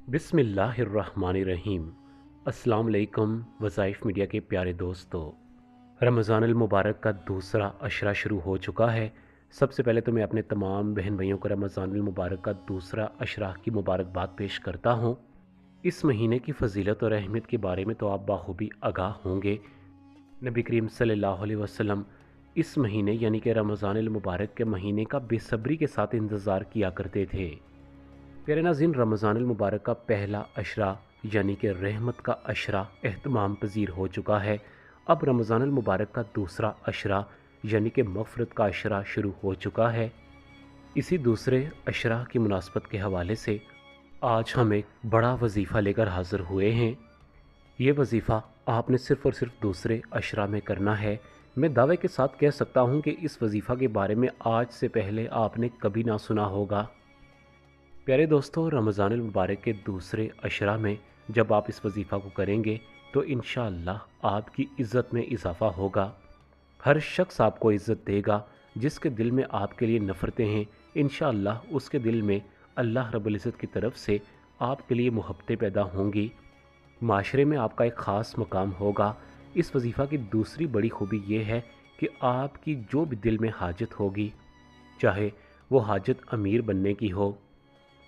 बिस्मिल्लाहिर्रहमानिर्रहीम। अस्सलाम वालेकुम वज़ाइफ मीडिया के प्यारे दोस्तों, रमज़ान अल मुबारक का दूसरा अशरा शुरू हो चुका है। सबसे पहले तो मैं अपने तमाम बहन भाइयों को रमज़ान अल मुबारक का दूसरा अशरा की मुबारकबाद पेश करता हूँ। इस महीने की फ़जीलत और अहमियत के बारे में तो आप बाखूबी आगाह होंगे। नबी करीम सल्लल्लाहु अलैहि वसल्लम इस महीने यानी कि रमज़ान अल मुबारक के महीने का बेसब्री के साथ इंतज़ार किया करते थे। प्यारे नाज़रीन, रमज़ान मुबारक का पहला अशरा यानी कि रहमत का अशरा एहतमाम पजीर हो चुका है। अब रमज़ान मुबारक का दूसरा अशरा यानी कि मग़फ़िरत का अशरा शुरू हो चुका है। इसी दूसरे अशरा की मुनासबत के हवाले से आज हम एक बड़ा वजीफ़ा लेकर हाज़िर हुए हैं। ये वजीफ़ा आपने सिर्फ़ और सिर्फ दूसरे अशरा में करना है। मैं दावे के साथ कह सकता हूँ कि इस वजीफ़ा के बारे में आज से पहले आपने कभी ना सुना होगा। प्यारे दोस्तों, रमज़ान मुबारक के दूसरे अशरा में जब आप इस वजीफ़ा को करेंगे तो इंशाअल्लाह आपकी इज़्ज़त में इजाफ़ा होगा। हर शख्स आपको इज़्ज़त देगा। जिसके दिल में आपके लिए नफ़रतें हैं, इंशाअल्लाह उसके दिल में अल्लाह रब्बुल इज़्ज़त की तरफ से आपके लिए मोहब्बतें पैदा होंगी। माशरे में आपका एक ख़ास मकाम होगा। इस वजीफ़ा की दूसरी बड़ी खूबी ये है कि आपकी जो भी दिल में हाजत होगी, चाहे वो हाजत अमीर बनने की हो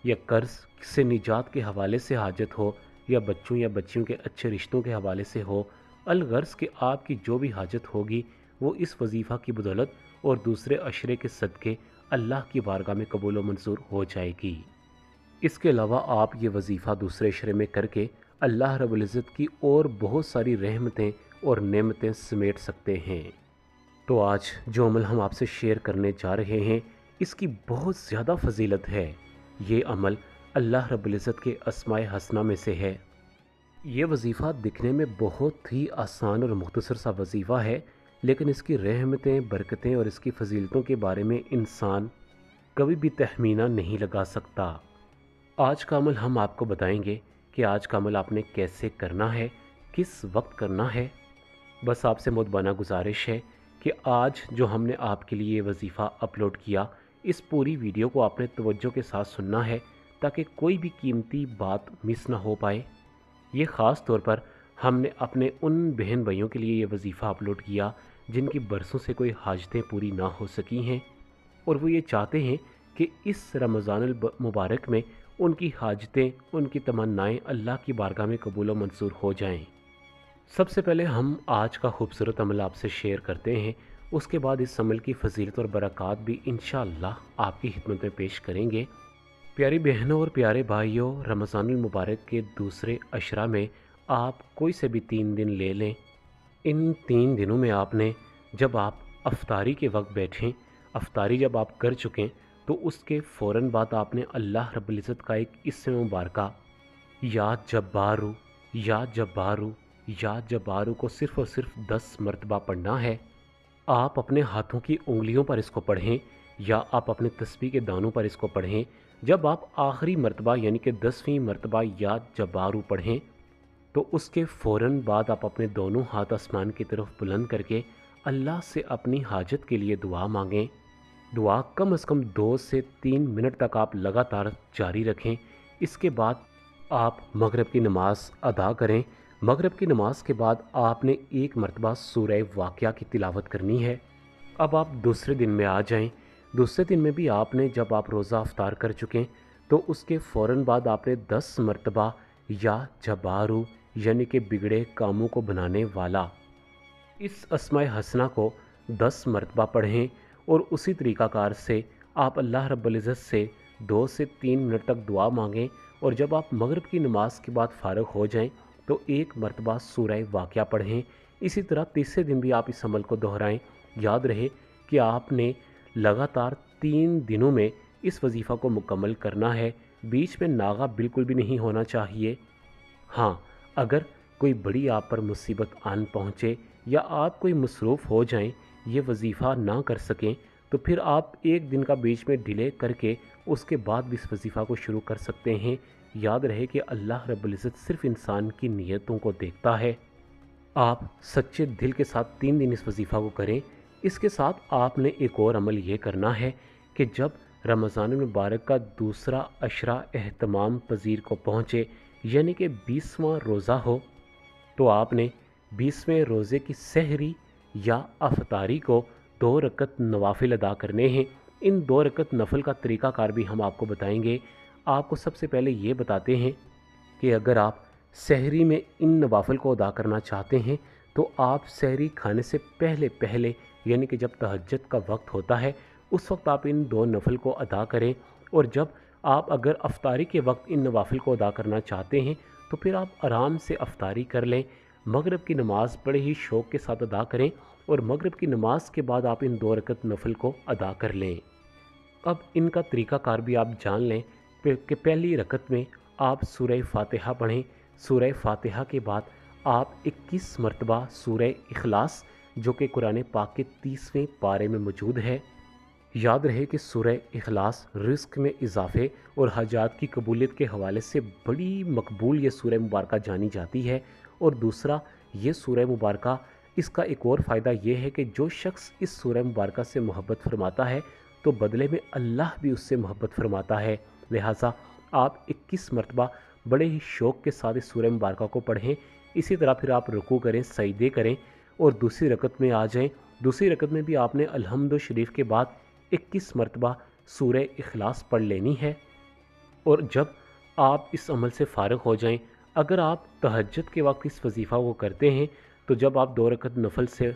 या कर्ज़ से निजात के हवाले से हाजत हो या बच्चों या बच्चियों के अच्छे रिश्तों के हवाले से हो, अलगर्ज़ के आपकी जो भी हाजत होगी वो इस वजीफ़ा की बदौलत और दूसरे अशरे के सदक़े अल्लाह की बारगाह में कबूल व मंजूर हो जाएगी। इसके अलावा आप ये वजीफ़ा दूसरे अशरे में करके अल्लाह रब्बुल इज़्ज़त की और बहुत सारी रहमतें और नेमतें समेट सकते हैं। तो आज जो अमल हम आपसे शेयर करने जा रहे हैं, इसकी बहुत ज़्यादा फजीलत है। ये अमल अल्लाह रब्बुल इज़्ज़त के अस्माए हसना में से है। ये वजीफ़ा दिखने में बहुत ही आसान और मुख्तसर सा वजीफ़ा है, लेकिन इसकी रहमतें, बरकतें और इसकी फजीलतों के बारे में इंसान कभी भी तहमीना नहीं लगा सकता। आज का अमल हम आपको बताएंगे कि आज का अमल आपने कैसे करना है, किस वक्त करना है। बस आपसे मुतबाना गुजारिश है कि आज जो हमने आपके लिए ये वजीफ़ा अपलोड किया, इस पूरी वीडियो को आपने तवज्जो के साथ सुनना है ताकि कोई भी कीमती बात मिस ना हो पाए। ये ख़ास तौर पर हमने अपने उन बहन भाइयों के लिए ये वजीफ़ा अपलोड किया जिनकी बरसों से कोई हाजतें पूरी ना हो सकी हैं और वो ये चाहते हैं कि इस रमज़ान मुबारक में उनकी हाजतें, उनकी तमन्नाएँ अल्लाह की बारगाह में कबूल व मंजूर हो जाएँ। सबसे पहले हम आज का खूबसूरत अमल आपसे शेयर करते हैं। उसके बाद इस अमल की फजीलत और बरक़ात भी इंशाअल्लाह आपकी खिदमत में पेश करेंगे। प्यारी बहनों और प्यारे भाइयों, रमज़ानुल मुबारक के दूसरे अशरा में आप कोई से भी 3 दिन ले लें। इन 3 दिनों में आपने, जब आप अफ्तारी के वक्त बैठें, अफ्तारी जब आप कर चुकें, तो उसके फ़ौरन बाद आपने अल्लाह रब्बुल इज़्ज़त का एक इस्म मुबारका या जब्बारू या जब्बारू या जब्बारू को सिर्फ़ और सिर्फ 10 मरतबा पढ़ना है। आप अपने हाथों की उंगलियों पर इसको पढ़ें या आप अपने तस्बीह के दानों पर इसको पढ़ें। जब आप आखिरी मरतबा यानी कि 10वीं मरतबा या जब्बारू पढ़ें, तो उसके फ़ौरन बाद आप अपने दोनों हाथ आसमान की तरफ बुलंद करके अल्लाह से अपनी हाजत के लिए दुआ मांगें। दुआ कम से कम 2 से 3 मिनट तक आप लगातार जारी रखें। इसके बाद आप मगरिब की नमाज़ अदा करें। मगरिब की नमाज के बाद आपने एक मरतबा सूरह वाक़िया की तिलावत करनी है। अब आप दूसरे दिन में आ जाएं। दूसरे दिन में भी आपने, जब आप रोज़ा अफ्तार कर चुकें, तो उसके फ़ौरन बाद आपने 10 मरतबा या जबारू यानी कि बिगड़े कामों को बनाने वाला इस अस्माए हसना को 10 मरतबा पढ़ें और उसी तरीक़ाकार से आप अल्लाह रब्बुल इज़्ज़त से 2 से 3 मिनट तक दुआ मांगें और जब आप मगरिब की नमाज के बाद फ़ारिग हो जाएं तो एक मरतबा सूरह वाक़िया पढ़ें। इसी तरह तीसरे दिन भी आप इस अमल को दोहराएं। याद रहे कि आपने लगातार 3 दिनों में इस वजीफ़ा को मुकम्मल करना है। बीच में नागा बिल्कुल भी नहीं होना चाहिए। हाँ, अगर कोई बड़ी आप पर मुसीबत आन पहुँचे या आप कोई मसरूफ़ हो जाएं, ये वजीफ़ा ना कर सकें, तो फिर आप एक दिन का बीच में डिले करके उसके बाद भी इस वजीफ़ा को शुरू कर सकते हैं। याद रहे कि अल्लाह रब्बुल इज़्ज़त सिर्फ़ इंसान की नीयतों को देखता है। आप सच्चे दिल के साथ 3 दिन इस वजीफ़ा को करें। इसके साथ आपने एक और अमल ये करना है कि जब رمضان المبارک کا دوسرا عشرہ اہتمام پذیر کو پہنچے، یعنی کہ 20واں روزہ ہو، تو آپ نے 20ویں روزے کی سحری یا افطاری کو 2 رکعت نوافل ادا کرنے ہیں۔ ان 2 رکعت نفل کا طریقہ کار بھی ہم آپ کو بتائیں گے۔ آپ کو سب سے پہلے یہ بتاتے ہیں کہ اگر آپ سحری میں ان نوافل کو ادا کرنا چاہتے ہیں تو آپ سحری کھانے سے پہلے یعنی کہ جب تہجد کا وقت ہوتا ہے اس وقت آپ ان 2 نفل کو ادا کریں، اور جب آپ اگر افطاری کے وقت ان نوافل کو ادا کرنا چاہتے ہیں تو پھر آپ آرام سے افطاری کر لیں۔ مغرب کی نماز بڑے ہی شوق کے ساتھ ادا کریں، اور مغرب کی نماز کے بعد آپ ان 2 رکعت نفل کو ادا کر لیں۔ اب ان کا طریقہ کار بھی آپ جان لیں کہ پہلی رکعت میں آپ سورہ فاتحہ پڑھیں۔ سورہ فاتحہ کے بعد آپ 21 مرتبہ سورہ اخلاص، جو کہ قرآن پاک کے 30ویں پارے میں موجود ہے۔ یاد رہے کہ سورہ اخلاص رزق میں اضافے اور حاجات کی قبولیت کے حوالے سے بڑی مقبول یہ سورہ مبارکہ جانی جاتی ہے۔ اور دوسرا، یہ سورہ مبارکہ اس کا ایک اور فائدہ یہ ہے کہ جو شخص اس سورہ مبارکہ سے محبت فرماتا ہے تو بدلے میں اللہ بھی اس سے محبت فرماتا ہے۔ لہٰذا آپ 21 مرتبہ بڑے ہی شوق کے ساتھ اس سورہ مبارکہ کو پڑھیں۔ اسی طرح پھر آپ رکوع کریں، سجدے کریں اور دوسری رکعت میں آ جائیں۔ دوسری رکعت میں بھی آپ نے الحمد شریف کے بعد 21 مرتبہ سورہ اخلاص پڑھ لینی ہے۔ اور جب آپ اس عمل سے فارغ ہو جائیں، اگر آپ تہجد کے وقت اس وظیفہ کو کرتے ہیں تو جب آپ 2 رکعت نفل سے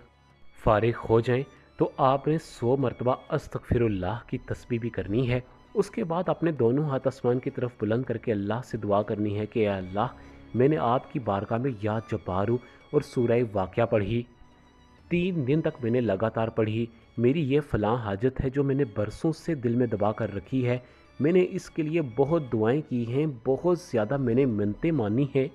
فارغ ہو جائیں تو آپ نے 100 مرتبہ استغفر اللہ کی تسبیح بھی کرنی ہے۔ اس کے بعد اپنے دونوں ہاتھ آسمان کی طرف بلند کر کے اللہ سے دعا کرنی ہے کہ اے اللہ، میں نے آپ کی بارگاہ میں یا جبارو اور سورہ واقعہ پڑھی، 3 دن تک میں نے لگاتار پڑھی۔ میری یہ فلاں حاجت ہے جو میں نے برسوں سے دل میں دبا کر رکھی ہے، میں نے اس کے لیے بہت دعائیں کی ہیں، بہت زیادہ میں نے منتیں مانی ہیں،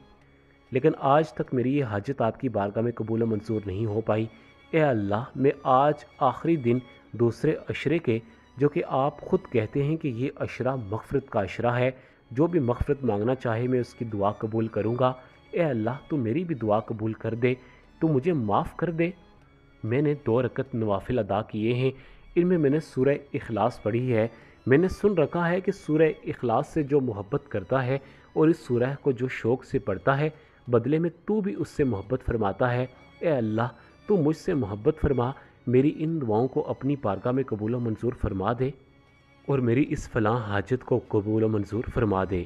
لیکن آج تک میری یہ حاجت آپ کی بارگاہ میں قبول و منظور نہیں ہو پائی۔ اے اللہ، میں آج آخری دن دوسرے عشرے کے، جو کہ آپ خود کہتے ہیں کہ یہ عشرہ مغفرت کا عشرہ ہے، جو بھی مغفرت مانگنا چاہے میں اس کی دعا قبول کروں گا، اے اللہ تو میری بھی دعا قبول کر دے، تو مجھے معاف کر دے۔ میں نے 2 رکعت نوافل ادا کیے ہیں، ان میں نے سورہ اخلاص پڑھی ہے۔ میں نے سن رکھا ہے کہ سورہ اخلاص سے جو محبت کرتا ہے اور اس سورہ کو جو شوق سے پڑھتا ہے، بدلے میں تو بھی اس سے محبت فرماتا ہے۔ اے اللہ، تو مجھ سے محبت فرما، میری ان دعاؤں کو اپنی بارگاہ میں قبول و منظور فرما دے اور میری اس فلاں حاجت کو قبول و منظور فرما دے۔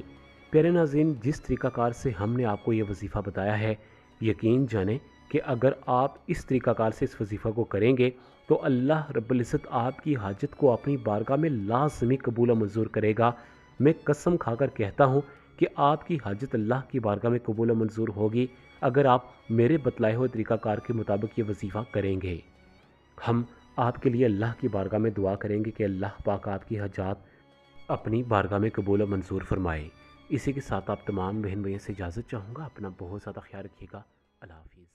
پیارے ناظرین، جس طریقہ کار سے ہم نے آپ کو یہ وظیفہ بتایا ہے، یقین جانیں کہ اگر آپ اس طریقہ کار سے اس وظیفہ کو کریں گے تو اللہ رب العزت آپ کی حاجت کو اپنی بارگاہ میں لازمی قبول و منظور کرے گا۔ میں قسم کھا کر کہتا ہوں کہ آپ کی حاجت اللہ کی بارگاہ میں قبول و منظور ہوگی اگر آپ میرے بتلائے ہوئے طریقہ کار کے مطابق یہ وظیفہ کریں گے۔ ہم آپ کے لیے اللہ کی بارگاہ میں دعا کریں گے کہ اللہ پاک آپ کی حاجات اپنی بارگاہ میں قبول و منظور فرمائے۔ اسی کے ساتھ آپ تمام بہن بھائیوں سے اجازت چاہوں گا۔ اپنا بہت زیادہ خیال رکھیے گا۔ اللہ حافظ۔